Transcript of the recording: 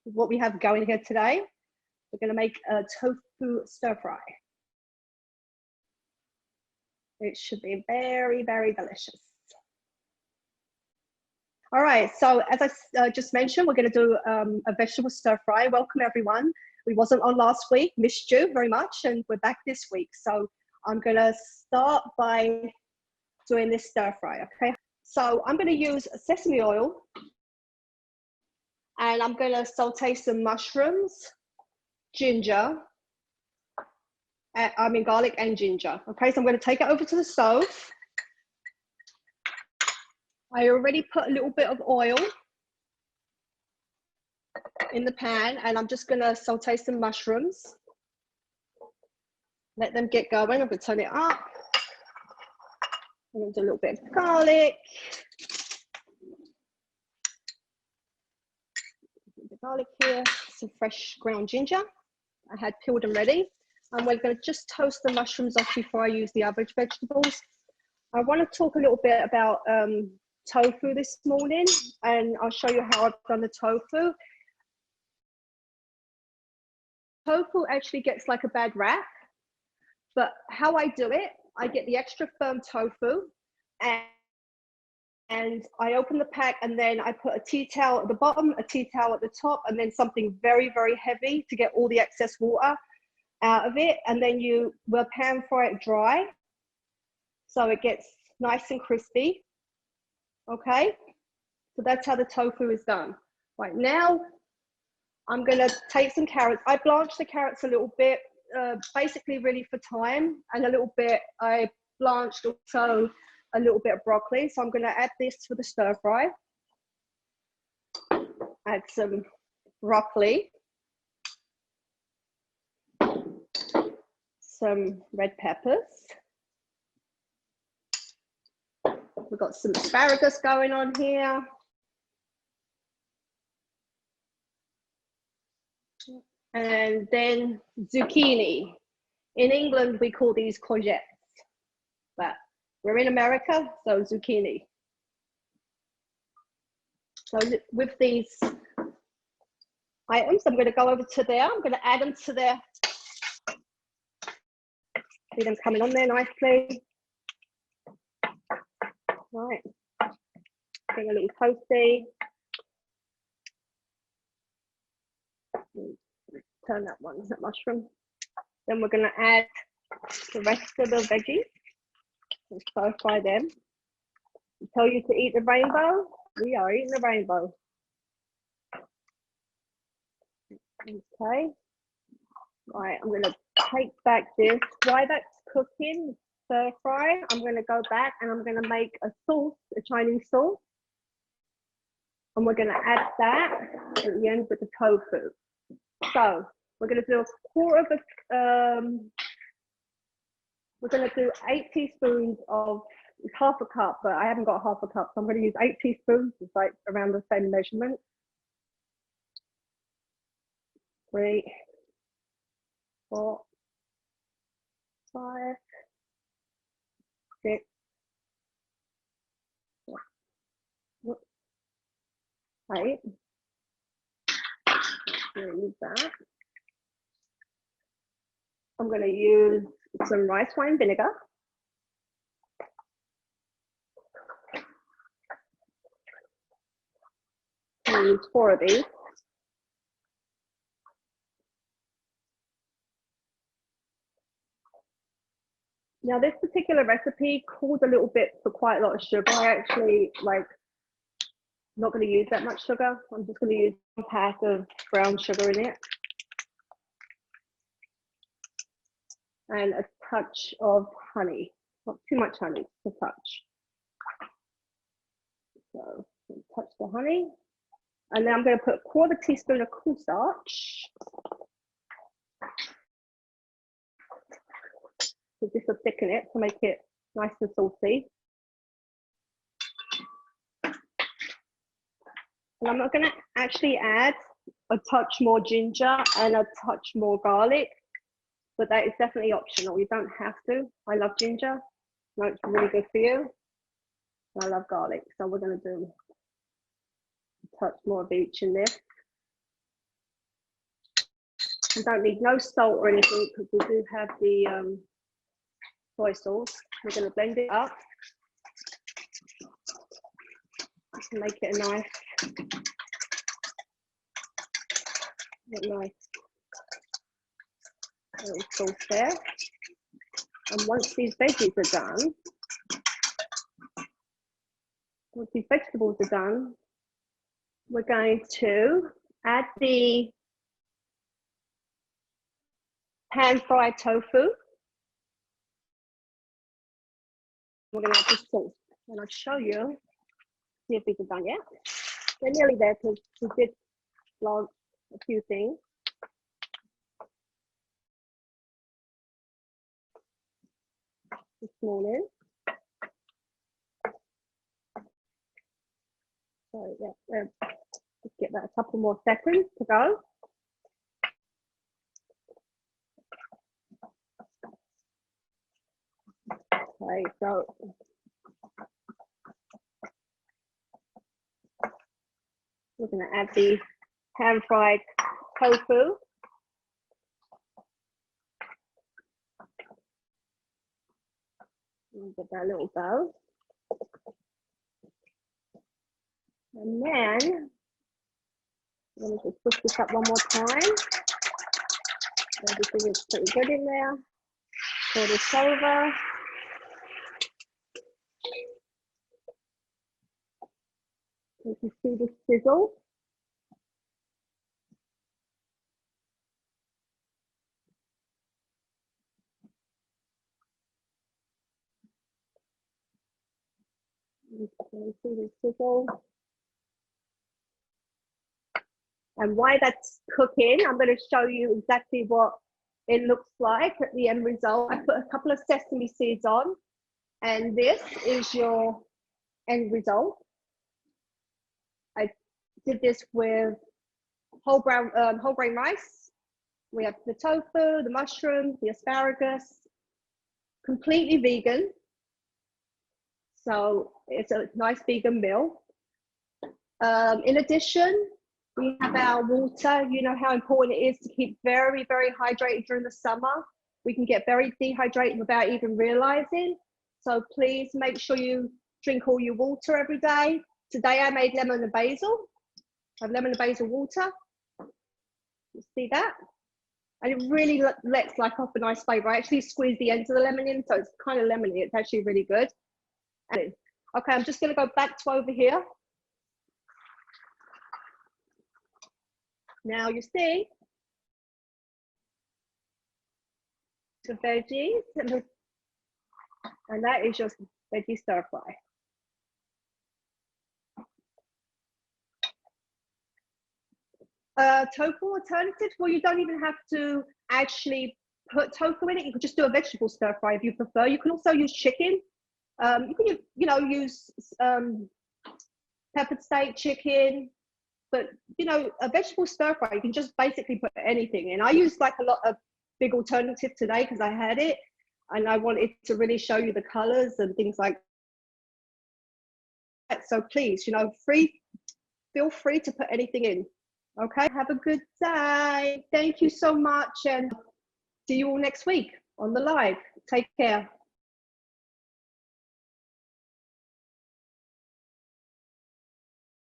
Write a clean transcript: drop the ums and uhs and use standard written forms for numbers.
what we have going here today. We're going to make a tofu stir fry. It should be very, very delicious. All right, so as I just mentioned, we're going to do a vegetable stir fry. Welcome, everyone. We wasn't on last week, missed you very much, and we're back this week. So I'm going to start by doing this stir fry, okay? So I'm going to use sesame oil, and I'm going to saute some mushrooms, ginger, garlic and ginger. Okay, so I'm going to take it over to the stove. I already put a little bit of oil in the pan, and I'm just going to saute some mushrooms. Let them get going. I'm going to turn it up. I'm going to do a little bit of garlic. The garlic here, some fresh ground ginger. I had peeled and ready. And we're going to just toast the mushrooms off before I use the other vegetables. I want to talk a little bit about tofu this morning, and I'll show you how I've done the tofu. Tofu actually gets like a bad rap, but how I do it, I get the extra firm tofu and I open the pack, and then I put a tea towel at the bottom, a tea towel at the top, and then something very, very heavy to get all the excess water out of it. And then you will pan fry it dry so it gets nice and crispy. Okay, so that's how the tofu is done. Right, now I'm going to take some carrots. I blanch the carrots a little bit, basically really for time, and a little bit I blanched also a little bit of broccoli. So I'm going to add this to the stir fry. Add some broccoli, some red peppers. We've got some asparagus going on here. And then zucchini. In England, we call these courgettes, but we're in America, so zucchini. So with these items, I'm going to go over to there. I'm going to add them to there. See them coming on there nicely. Right, getting a little toasty. Turn that one, that mushroom. Then we're going to add the rest of the veggies and stir fry them. I tell you to eat the rainbow, we are eating the rainbow. Okay, right, I'm going to take back this. While that's cooking, stir fry, I'm going to go back and I'm going to make a sauce, a Chinese sauce, and we're going to add that at the end with the tofu. So we're going to do a quarter of we're going to do 8 teaspoons of, it's half a cup, but I haven't got half a cup, so I'm going to use 8 teaspoons. It's like around the same measurement. 3, 4, 5, 6, 8. Use that. I'm going to use some rice wine vinegar. I'll use 4 of these. Now this particular recipe calls a little bit for quite a lot of sugar. I actually not going to use that much sugar. I'm just going to use 1 pack of brown sugar in it. And a touch of honey. Not too much honey, just a touch. So touch the honey. And then I'm going to put a 1/4 teaspoon of corn starch. So this will thicken it to make it nice and salty. And I'm not going to actually add a touch more ginger and a touch more garlic, but that is definitely optional. You don't have to. I love ginger. No, it's really good for you. I love garlic, so we're going to do a touch more of each in this. You don't need no salt or anything because we do have the soy sauce. We're going to blend it up to make it a nice little sauce there. And once these veggies are done, once these vegetables are done, we're going to add the pan-fried tofu. We're going to add this sauce, and I'll show you. See if these are done yet. They're nearly there because we did log a few things. This morning. So yeah, just get that a couple more seconds to go. Okay, so we're going to add the pan-fried tofu. And give that a little go. And then I'm going to just push this up one more time. Everything is pretty good in there. Pour this over. You can see the sizzle. You can see the sizzle. And while that's cooking, I'm going to show you exactly what it looks like at the end result. I put a couple of sesame seeds on, and this is your end result. I did this with whole grain rice. We have the tofu, the mushroom, the asparagus, completely vegan. So it's a nice vegan meal. In addition, we have our water. You know how important it is to keep very, very hydrated during the summer. We can get very dehydrated without even realizing. So please make sure you drink all your water every day. Today I made lemon and basil. I have lemon and basil water. You see that? And it really lets like off a nice flavor. I actually squeeze the ends of the lemon in, so it's kind of lemony. It's actually really good. Okay, I'm just going to go back to over here. Now you see the veggies, and that is just veggie stir fry. Tofu alternatives, well, you don't even have to actually put tofu in it. You could just do a vegetable stir fry if you prefer. You can also use chicken. You can use peppered steak, chicken, but a vegetable stir fry, you can just basically put anything in. I used like a lot of big alternative today because I had it, and I wanted to really show you the colors and things like that. So please, feel free to put anything in. Okay, have a good day. Thank you so much, and see you all next week on the live. Take care.